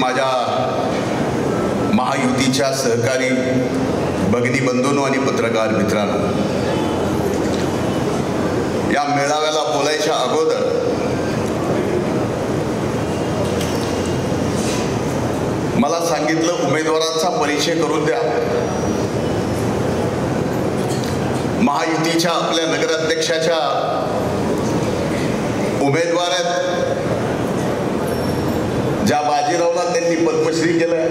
माझ्या महायुतीच्या सहकारी भगिनी बंधूंनो आणि पत्रकार मित्रांनो, या मेळाव्याला बोलायच्या अगोदर मला सांगितलं उमेदवाराचा परिचय करून द्या. महायुतीच्या आपल्या नगराध्यक्षाच्या उमेदवार आहेत, ज्या बाजीरावला त्यांनी पद्मश्री केलं,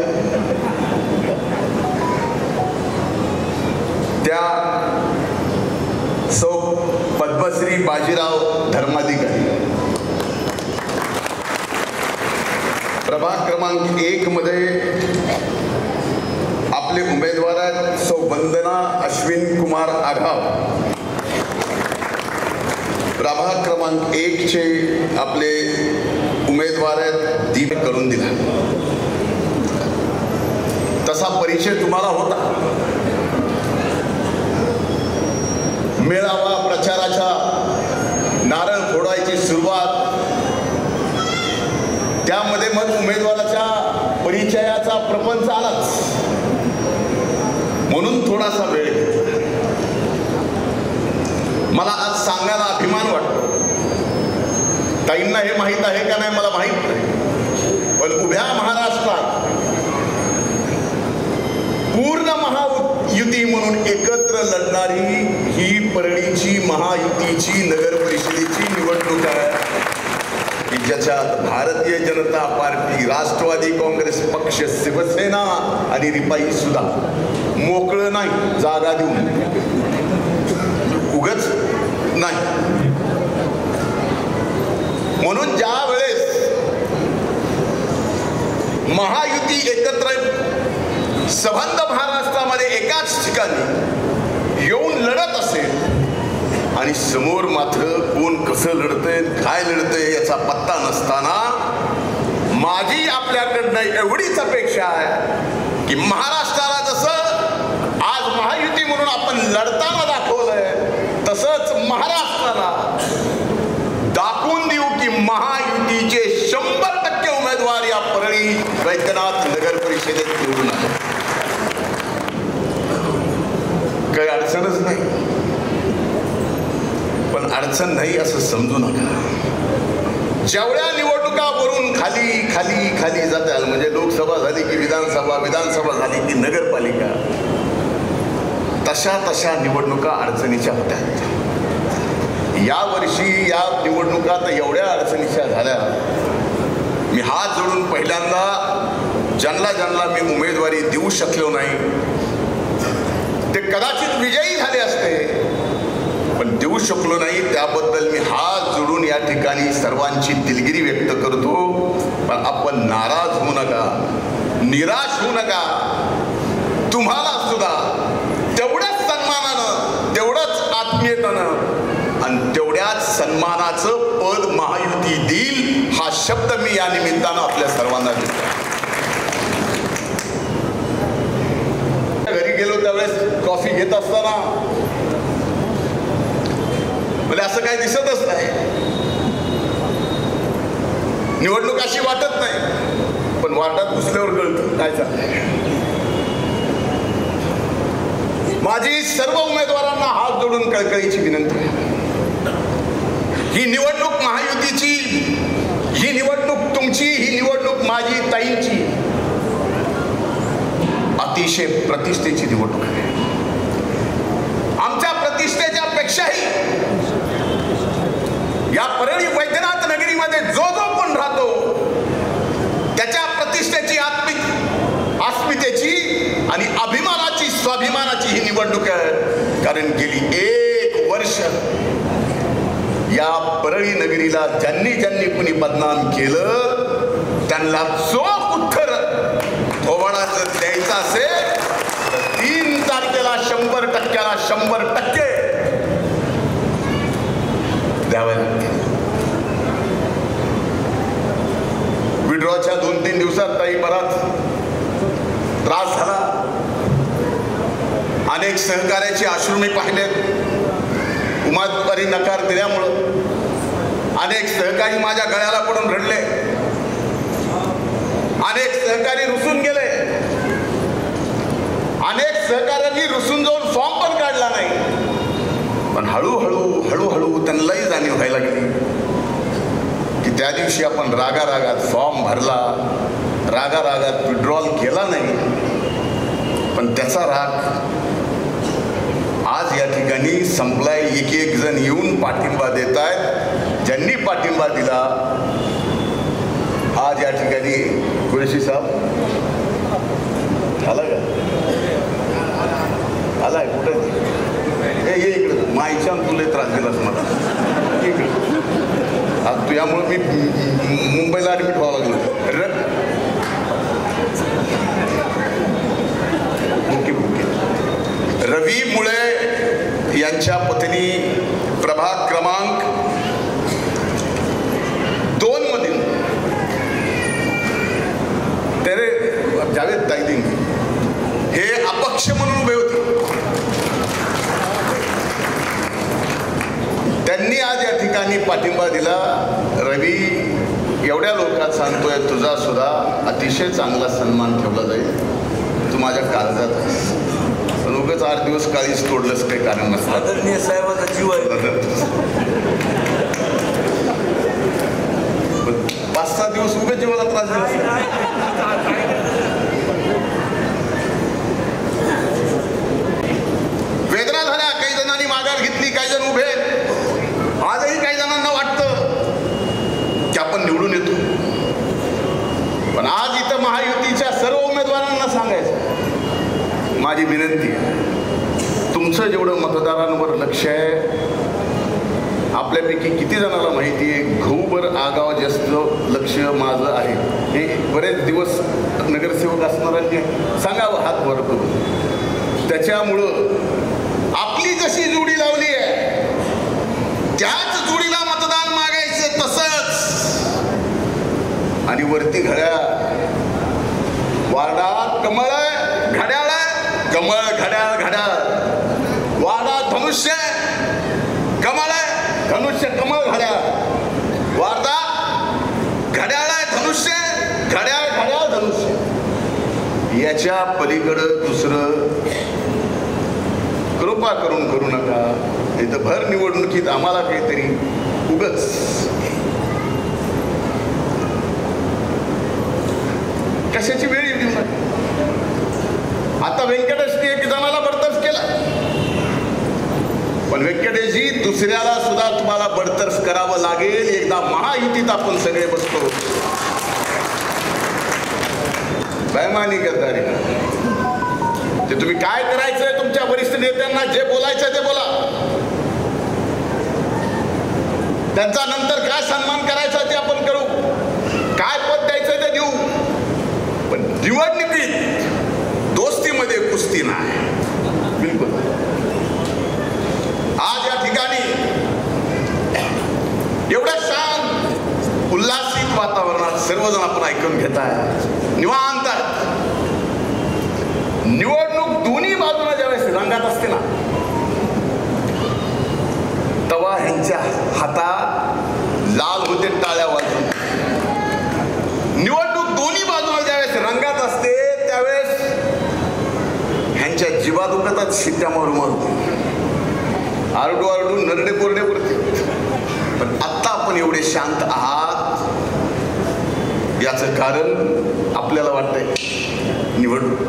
त्या सौ पद्मश्री बाजीराव धर्माधिकारी. प्रभाग क्रमांक 1 मध्ये आपले उमेदवार आहेत सौ वंदना अश्विन कुमार आघाव. प्रभाग क्रमांक 1 चे आपले उमेदवार आहेत दीप करून दिला. तसा परिचय तुम्हाला होता. मेळावा प्रचाराच्या नारळ फोडायची सुरुवात, त्यामध्ये मग उमेदवाराच्या परिचयाचा प्रपंच आलाच, म्हणून थोडासा वेळ घेतला. मला आज सांगायला अभिमान वाटतो. ताईंना हे माहीत आहे का नाही मला माहीत नाही, पण उभ्या महाराष्ट्रात पूर्ण महायुती म्हणून एकत्र लढणारी ही परळीची महायुतीची नगर परिषदेची निवडणूक आहे की ज्याच्यात भारतीय जनता पार्टी, राष्ट्रवादी काँग्रेस पक्ष, शिवसेना आणि रिपाई सुद्धा मोकळं नाही जागा देऊन, उगच नाही. म्हणून ज्या वेळेस महायुती एकत्र सबंध महाराष्ट्रामध्ये एकाच ठिकाणी येऊन लढत असेल आणि समोर मात्र कोण कसं लढतंय, काय लढतंय याचा पत्ता नसताना, माझी आपल्याकडनं एवढीच अपेक्षा आहे की महाराष्ट्राला जसं आज महायुती म्हणून आपण लढताना दाखवलंय, तसंच महाराष्ट्राला दाखवून देऊ की महायुतीचे 100% उमेदवार या परळी वैद्यनाथ नगर परिषदेत निवडून आले. काही अडचणच नाही, पण अडचण नाही असं समजू नका. जेवढ्या निवडणुका वरून खाली खाली खाली जातात, म्हणजे लोकसभा झाली की विधानसभा, विधानसभा झाली की नगरपालिका, तशा तशा निवडणुका अडचणीच्या होत्या. या वर्षी या निवडणुका तर एवढ्या अडचणीच्या झाल्या, मी हात जोडून पहिल्यांदा ज्यांना मी उमेदवारी देऊ शकलो नाही ते कदाचित विजयी झाले असते, पण देऊ शकलो नाही, त्याबद्दल मी हात जोडून या ठिकाणी सर्वांची दिलगिरी व्यक्त करतो. पण आपण नाराज होऊ नका, निराश होऊ नका. तुम्हाला सुद्धा तेवढ्याच सन्मानानं, तेवढंच आत्मीयतेनं आणि तेवढ्याच सन्मानाचं पद महायुती देईल, हा शब्द मी या निमित्तानं आपल्या सर्वांना देतो. घरी गेलो त्यावेळेस कॉफी घेत असताना मला असं काही दिसतच नाही, निवडणूक अशी वाटत नाही, पण वाटत घुसल्यावर कळतं काय चाललंय. माझी सर्व उमेदवारांना हात जोडून कळकळीची विनंती आहे. ही निवडणूक महायुतीची, ही निवडणूक तुमची, ही निवडणूक माझी, ताईंची अतिशय प्रतिष्ठेची निवडणूक आहे. आमच्या प्रतिष्ठेच्या पेक्षाही या परळी वैद्यनाथ नगरीमध्ये जो जो कोण राहतो त्याच्या प्रतिष्ठेची, अस्मितेची आणि अभिमानाची, स्वाभिमानाची ही निवडणूक आहे. कारण गेली 1 वर्ष या परळी नगरीला ज्यांनी कुणी बदनाम केलं त्यांना चोख उत्तर थोबाडाचं द्यायचं असेल तर 3 तारखेला 100%ला 100% द्यावे लागते. विड्रॉच्या 2-3 दिवसात ताई बराच त्रास झाला. अनेक सहकार्याचे अश्रू मी पाहिलेत. उमेदवारी नकार दिल्यामुळं अनेक सहकारी माझ्या गळ्याला पडून रडले. अनेक सहकारी रुसून गेले, अनेक सहकाऱ्यांनी रुसून जाऊन फॉर्म पण काढला नाही. पण हळूहळू त्यांनाही जाणीव व्हायला लागली की त्या दिवशी आपण रागारागात फॉर्म भरला, रागारागात विड्रॉल केला नाही, पण त्याचा राग आज या ठिकाणी संपलाय. एक एक जण येऊन पाठिंबा देत आहेत. ज्यांनी पाठिंबा दिला आज या ठिकाणी कुरेशी साहेब आला का? आलाय कुठे? ये इकडे. माईच्या तुला त्रास दिलास मला इकडे. आज तू यामुळे मी मुंबईला ऍडमिट व्हावं लागलो. रवी मुळे यांच्या पत्नी प्रभाग क्रमांक 2 मधील तेरे जावेद ताईदीन हे अपक्ष म्हणून उभे होते. त्यांनी आज या ठिकाणी पाठिंबा दिला. रवी, एवढ्या लोकात सांगतोय तुझा सुद्धा अतिशय चांगला सन्मान ठेवला जाईल. तू माझ्या काळजात, पण उगाच 8 दिवस काळीच तोडलंच काही कारण नसतं. आदरणीय साहेबाचा जीव आहे. 5-6 दिवस उगाच जीवाला त्रास दिला. वेदना झाल्या, काही जणांनी माघार घेतली, काही जण उभे. आजही काही जणांना वाटतं की आपण निवडून येतो. पण आज इथं महायुतीच्या सर्व उमेदवारांना सांगायचं, माझी विनंती आहे, तुमचं जेवढं मतदारांवर लक्ष आहे, आपल्यापैकी किती जणांना माहिती आहे घऊभर आगाव जास्त लक्ष माझं आहे. हे बरेच दिवस नगरसेवक असणाऱ्यांनी सांगावं हात वर करून. त्याच्यामुळं आपली जशी जोडी लावली आहे त्याच जोडीला मतदान मागायचं तसंच. आणि वरती घड्याळ, वार्डात कमळ घड्याळ, कमळ घड्याळ घड्याळ, वाडा धनुष्य कमळ धनुष्य कमळ घड्याळ, वार्दा घड्याळ धनुष्य घड्याळ घड्याळ धनुष्य. याच्या पलीकडं दुसरं कृपा करून करू नका. इथं भर निवडणुकीत आम्हाला काहीतरी उगच कशाची वेळ येऊ नका. आता व्यंकटेशने एक जणाला बडतर्फ केला, पण व्यंकटेशजी दुसऱ्याला सुद्धा तुम्हाला बडतर्फ करावं लागेल. एकदा महायुतीत आपण सगळे बसतो. बेईमानी गद्दारी ते तुम्ही काय करायचंय, तुमच्या वरिष्ठ नेत्यांना जे बोलायचं ते बोला. त्यांचा नंतर काय सन्मान करायचा ते आपण करू, काय पद द्यायचं ते देऊ. पण निवडणुकीत दोस्तीमध्ये कुस्ती नाही. बिलकुल. आज या ठिकाणी एवढ्या शांत उल्हासित वातावरणात सर्वजण आपण ऐकून घेताय, निवांत. निवडणूक दोन्ही बाजूला ज्यावेळेस रंगात असते ना, तेव्हा ह्यांच्या हातात लाल होते टाळ्या वाजून. निवडणूक दोन्ही बाजूला ज्यावेळेस रंगात असते त्यावेळेस ह्यांच्या जीवा दुखतात, शिट्ट्या मारून आरडू आरडू नरडे कोरडे करते. पण आत्ता आपण एवढे शांत आहात याचं कारण आपल्याला वाटतंय निवडणूक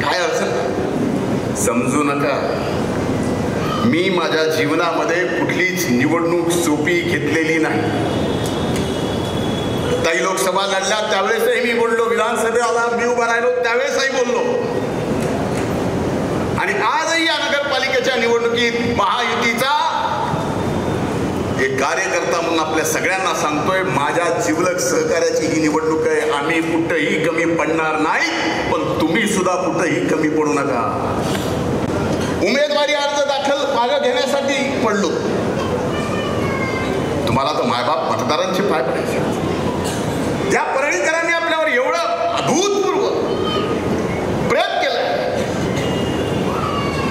काय अडचण समजू नका. मी माझ्या जीवनामध्ये कुठलीच निवडणूक सोपी घेतलेली नाही. काही लोकसभा लढल्या त्यावेळेसही मी बोललो, विधानसभेला मी उभा राहिलो त्यावेळेसही बोललो. आणि आजही या नगरपालिकेच्या निवडणुकीत महायुतीचा एक कार्यकर्ता म्हणून आपल्या सगळ्यांना सांगतोय, माझ्या जिवलग सहकार्याची ही निवडणूक आहे. आम्ही कुठंही कमी पडणार नाही, पण तुम्ही सुद्धा कुठंही कमी पडू नका. उमेदवारी अर्ज दाखल मागं घेण्यासाठी पडलो. तुम्हाला तर मायबाप मतदारांचे पाय पडायचे. त्या परळीकरांनी आपल्यावर एवढं अभूतपूर्व प्रयत्न केलाय,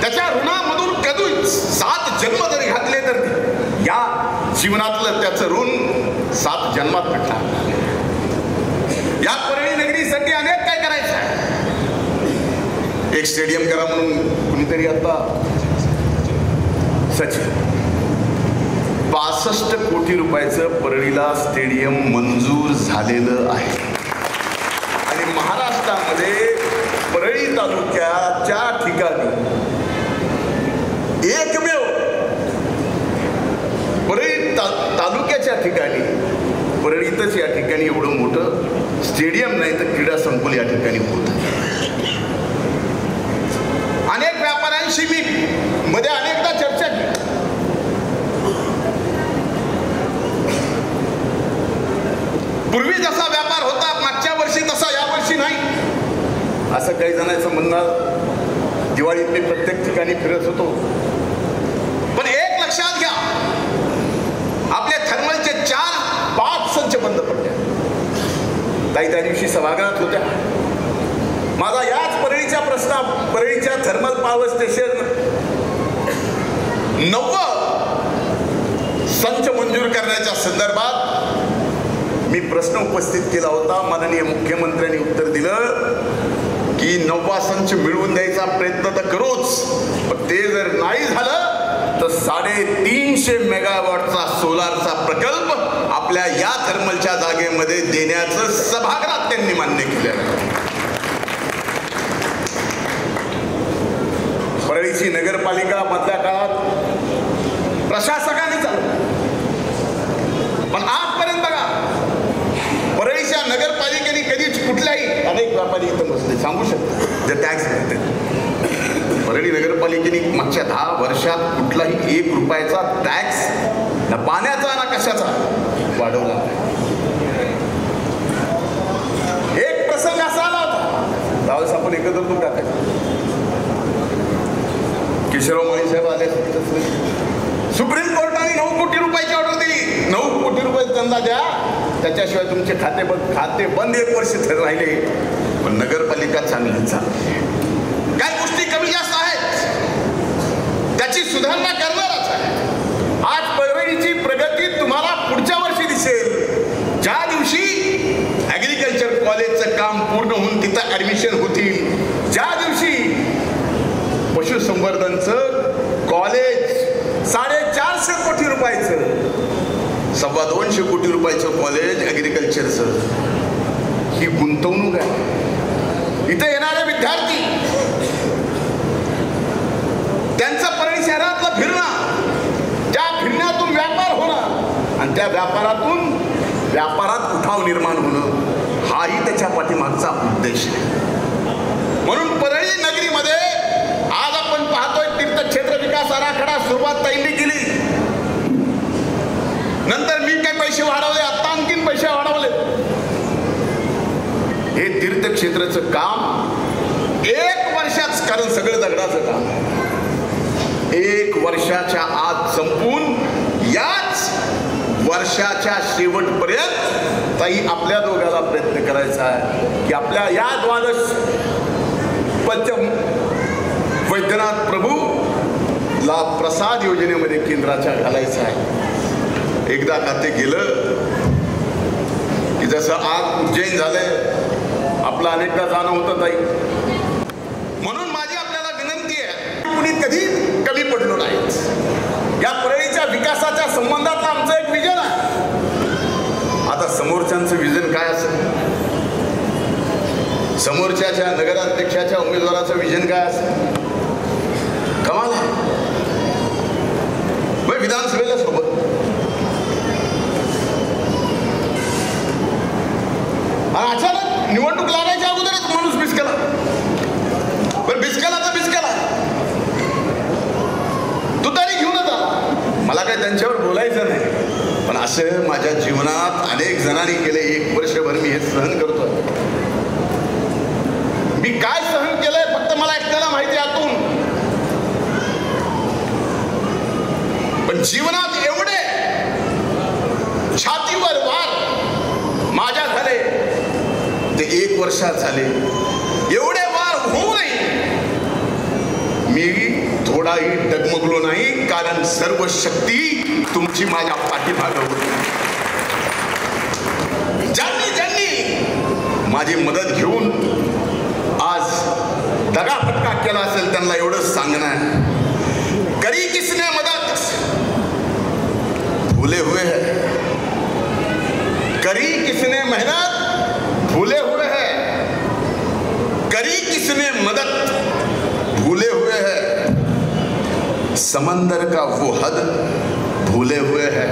त्याच्या ऋणामधून कधी 7 जन्म जरी घातले तर या जीवनातलं त्याचं ऋण 7 जन्मात भेटणार. या परळी नगरी एक स्टेडियम करा म्हणून कुणीतरी आता सचिन 65 कोटी रुपयाचं परळीला स्टेडियम मंजूर झालेलं आहे आणि महाराष्ट्रामध्ये परळी तालुक्याच्या ठिकाणी एकमेव परळी तालुक्याच्या ठिकाणी परळीतच या ठिकाणी एवढं मोठं स्टेडियम नाही तर क्रीडा संकुल या ठिकाणी होत. अनेक व्यापाऱ्यांशी मी मध्ये अनेकदा चर्चा केली. पूर्वी जसा व्यापार होता मागच्या वर्षी तसा या वर्षी नाही असं काही जणांचं म्हणणं. दिवाळीत मी प्रत्येक ठिकाणी फिरत होतो. पण एक लक्षात घ्या, आपल्या थर्मलचे 4-5 संच बंद पडले. ताई त्या दिवशी सभागृहात होत्या. माझा याच परळीच्या परळीच्या थर्मल पॉवर स्टेशन 90 संच मंजूर करण्याच्या संदर्भात मी प्रश्न उपस्थित केला होता. माननीय मुख्यमंत्र्यांनी उत्तर दिलं की 90 संच मिळवून द्यायचा प्रयत्न तर करूच, पण ते जर नाही झालं तर 350 मेगावॉटचा सोलारचा प्रकल्प आपल्या या थर्मलच्या जागेमध्ये देण्याचं सभागृहात त्यांनी मान्य केलं. परळीची नगरपालिका मधल्या काळात प्रशासकाने चालवली, पण आजपर्यंत बघा परळीच्या नगरपालिकेने कधीच कुठल्याही, अनेक व्यापारी इथं बसले सांगू शकतो जे टॅक्स भरते, परळी नगरपालिकेने मागच्या 10 वर्षात कुठलाही 1 रुपयाचा टॅक्स ना पाण्याचा ना कशाचा वाढवला नाही. एक प्रसंग असा आला होता, त्यावेळेस आपण एकत्र करून टाकायचं. किशोरराव माळी साहेब आले, सुप्रीम कोर्टाने 9 कोटी रुपयाची ऑर्डर दिली. 9 कोटी रुपये चंदा द्या, त्याच्याशिवाय तुमचे खाते बंद 1 वर्ष राहिले. पण नगरपालिका चांगलीच चालली. काही गोष्टी कमी जास्त आहेत, त्याची सुधारणा करणारच आहे. आज परळीची प्रगती तुम्हाला पुढच्या वर्षी दिसेल, ज्या दिवशी ऍग्रिकल्चर कॉलेजचं काम पूर्ण होऊन तिथं ऍडमिशन होतील, ज्या दिवशी पशुसंवर्धनचं कॉलेज 450 कोटी रुपयाचं, 225 कोटी रुपयाचं कॉलेज ऍग्रिकल्चरचं, ही गुंतवणूक आहे. इथे येणारे विद्यार्थी त्यांचं परळी शहरातलं फिरणं, त्या फिरण्यातून व्यापार होणं आणि त्या व्यापारात उठाव निर्माण होणं, हाही त्याच्या पाठीमागचा उद्देश आहे. म्हणून परळी नगरीमध्ये आज आपण पाहतोय तीर्थक्षेत्र विकास आराखडा सुरुवात ताईंनी केली. नंतर मी काही पैसे वाढवले, आता आणखीन पैसे वाढवले. हे तीर्थक्षेत्राचं काम 1 वर्षाच, कारण सगळं दगडाचं काम 1 वर्षाच्या आत संपून याच वर्षाच्या शेवटपर्यंत ताई आपल्या दोघाला प्रयत्न करायचा आहे की आपल्या या द्वादश पंचम वैद्यनाथ प्रभूला प्रसाद योजनेमध्ये केंद्राच्या घालायचं आहे. एकदा का ते गेलं की जसं आज उज्जैन झालंय, आपलं अनेकदा जाणं होतं ताई. म्हणून माझी आपल्याला विनंती आहे, कुणी कधी कमी पडलो नाही. या परळीच्या विकासाच्या संबंधातलं आमचं एक विजन आहे. आता समोरच्यांचं विजन काय असेल, समोरच्या नगराध्यक्षाच्या उमेदवाराचं विजन काय असेल, कमाल आहे. विधानसभेला सोबत आणि अचानक निवडणूक लागायच्या अगोदरच माणूस बिस्केला. पण बिस्केला तर बिस्केला, तू तरी घेऊनच आला. मला काही त्यांच्यावर बोलायचं नाही, पण असं माझ्या जीवनात अनेक जणांनी केले. 1 वर्षभर मी हे सहन करतोय. मी काय सहन केलंय फक्त मला एकट्याला माहिती आतून. पण जीवनात एवढे छातीवर वार माझ्या झाले ते 1 वर्षात झाले. एवढे वार होऊनही मी थोडाही डगमगलो नाही, कारण सर्व शक्ती तुमची माझ्या पाठीमागे होती. ज्यांनी माझी मदत घेऊन आज दगाफटका केला असेल त्यांना एवढंच सांगणं, करी किसने मदद भूले हुए है, करी किसने मेहनत भूले हुए है, करी किसने मदद भूले हुए है, समंदर का वो हद भूले हुए है,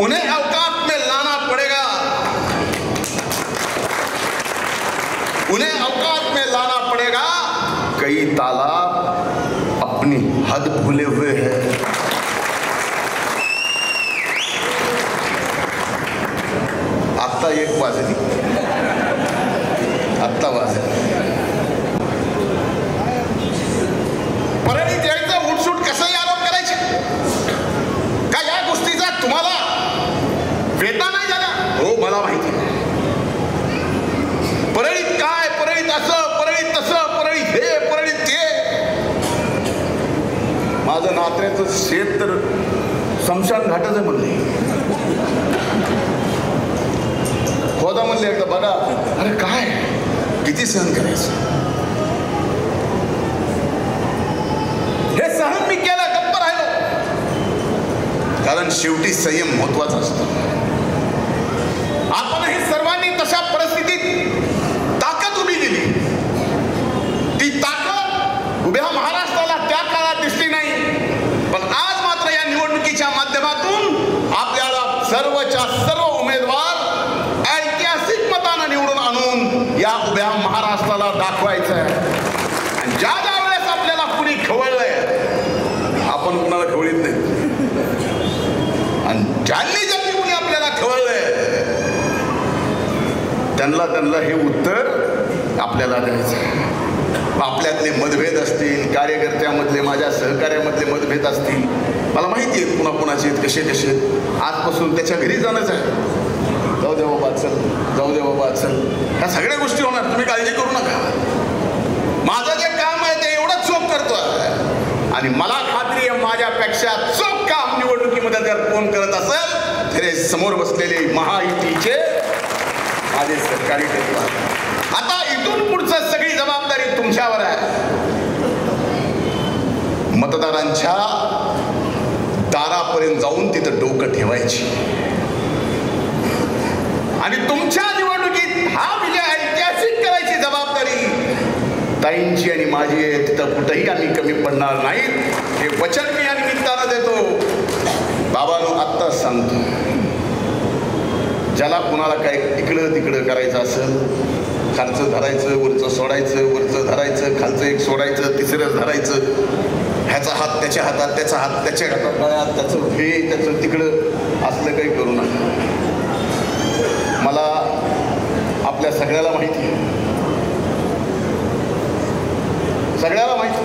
उन्हें औकात में लाना पड़ेगा, उन्हें औकात में लाना पड़ेगा, कई तालाब अपनी हद भूले हुए हैं। आत्ता एक वाजली, आत्ता वाजली परळी द्यायचं उठसूट कसंही आरोप करायचे का? या गोष्टीचा तुम्हाला वेता नाही झाला? हो मला माहिती, परळीत काय, परळीत असं, परळीत तसं, परळीत हे, परळीत ते. माझं नात्याचं शेत तर शमशान घाटाचं म्हणले, खोदा म्हणले एकदा बघा. अरे काय किती सहन करायचं? हे सहन मी केलं, गप्प राहिलो, कारण शेवटी संयम महत्वाचा असतो. आपणही सर्वांनी तशा परिस्थितीत ताकद उभी केली. ती ताकद उभ्या महाराष्ट्राला त्या काळात दिसली नाही, पण आज मात्र या निवडणुकीच्या माध्यमातून आपल्याला सर्वच्या सर्व उमेदवार ऐतिहासिक मतानं निवडून आणून या उभ्या महाराष्ट्राला दाखवायचं आहे. आणि ज्या ज्या वेळेस आपल्याला कुणी खवळलंय, आपण कुणाला खवळीत नाही, आणि ज्यांनी ज्यांनी कुणी आपल्याला खवळलंय त्यांना हे उत्तर आपल्याला द्यायचं. आपल्यातले मतभेद असतील, कार्यकर्त्यामधले, माझ्या सहकार्यामधले मतभेद असतील, मला माहिती आहेत कुणाकुणाचे आहेत, कसे कसे आहेत. आजपासून त्याच्या घरी जाणंच आहे. जाऊ दे बाबा चल, जाऊ दे बाबा चल, ह्या सगळ्या गोष्टी होणार, तुम्ही काळजी करू नका. माझं जे काम आहे ते एवढंच चोख करतोय, आणि मला खात्री आहे माझ्यापेक्षा चोख काम निवडणुकीमध्ये जर कोण करत असेल तर समोर बसलेले महायुतीचे माझे सरकारी तत्व. आता इथून पुढचं सगळी जबाबदारी तुमच्यावर आहे. मतदारांच्या दारापर्यंत जाऊन तिथं डोकं ठेवायची, आणि तुमच्या निवडणुकीत हा विजय ऐतिहासिक करायची जबाबदारी ताईंची आणि माझी आहे. तिथं कुठेही आम्ही कमी पडणार नाही, हे वचन मी या निमित्तानं देतो. बाबांनो आत्ताच सांगतो, ज्याला कुणाला काय इकडं तिकडं करायचं असेल, खालचं धरायचं, वरचं सोडायचं, वरचं धरायचं, खालचं एक सोडायचं, तिसरं धरायचं, ह्याचा हात त्याच्या हातात, त्याचा हात त्याच्या हातात, गळ्यात त्याचं हे, त्याचं तिकडं, असलं काही करू नका. मला आपल्या सगळ्याला माहिती आहे, सगळ्याला माहिती.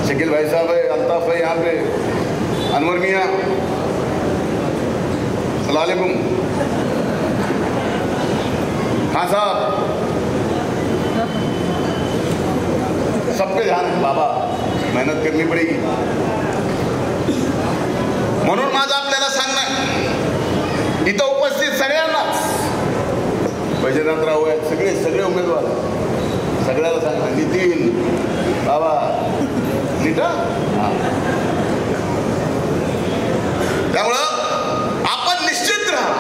शकील भाई साहब है, अल्ताफ है यहाँ पे, अनवर मियाँ, सलाम अलैकुम, हाँ साहब, सब पे ध्यान है. बाबा मेहनत करनी पडेगी. म्हणून माझं आपल्याला सांगणं, इथं उपस्थित सगळ्यांना, बैजनाथराव आहेत, सगळे उमेदवार, सगळ्याला सांगणं, नितीन बाबा नीटा. त्यामुळं आपण निश्चित राहा,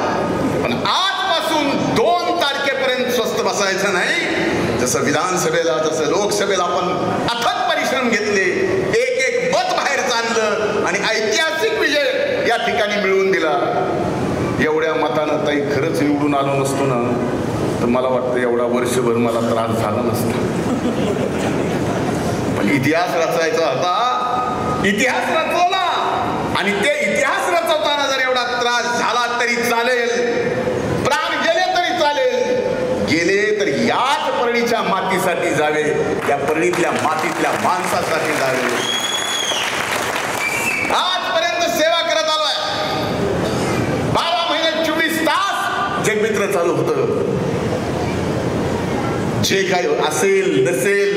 पण आजपासून 2 तारखेपर्यंत स्वस्थ बसायचं नाही. जसं विधानसभेला, जसं लोकसभेला आपण अथक परिश्रम घेतले, एक एक मत बाहेर आणलं आणि ऐतिहासिक विजय या ठिकाणी मिळवून दिला. एवढ्या मतानं ताई खरंच निवडून आलो नसतो ना, तर मला वाटतं एवढा वर्षभर मला त्रास झाला नसता. पण इतिहास रचायचा होता, इतिहास रचवला, आणि ते इतिहास रचवताना जर एवढा त्रास झाला तरी चालेल, प्राण गेले तरी चालेल, गेले तर याच परळीच्या मातीसाठी जावे, या परळीतल्या मातीतल्या माणसासाठी जावे. आजपर्यंत सेवा करत आलोय, 12 महिने 24 तास जगमित्र चालू होतं. जे काही असेल नसेल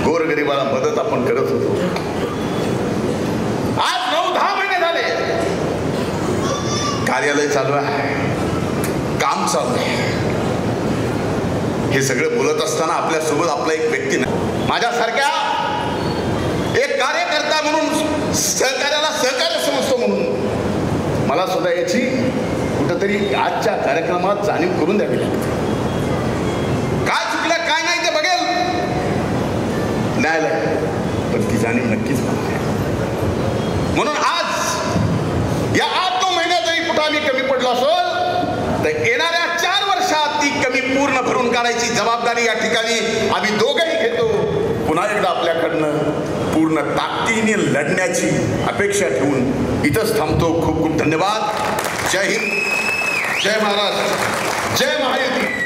गोरगरिबाला मदत आपण करत होतो. आज 9-10 महिने झाले कार्यालय चालू आहे, काम चालू आहे. हे सगळं बोलत असताना आपल्यासोबत आपला एक व्यक्ती नाही, माझ्यासारख्या एक कार्यकर्ता म्हणून सहकार्याला सहकार्य समजतो म्हणून मला सुद्धा याची कुठंतरी आजच्या कार्यक्रमात जाणीव करून द्यावी लागते. काय चुकलं काय नाही ते बघेल न्यायालय, पण ती जाणीव नक्कीच बनते. म्हणून आज या 8-9 महिन्यात जरी कुठं आम्ही कमी पडलो असेल तर येणाऱ्या 4 वर्षात ती कमी पूर्ण भरून काढायची जबाबदारी या ठिकाणी आम्ही दोघंही घेतो. पुन्हा एकदा आपल्याकडनं पूर्ण ताकदीने लढण्याची अपेक्षा ठेवून इथंच थांबतो. खूप खूप धन्यवाद. जय हिंद, जय महाराष्ट्र, जय महायुती.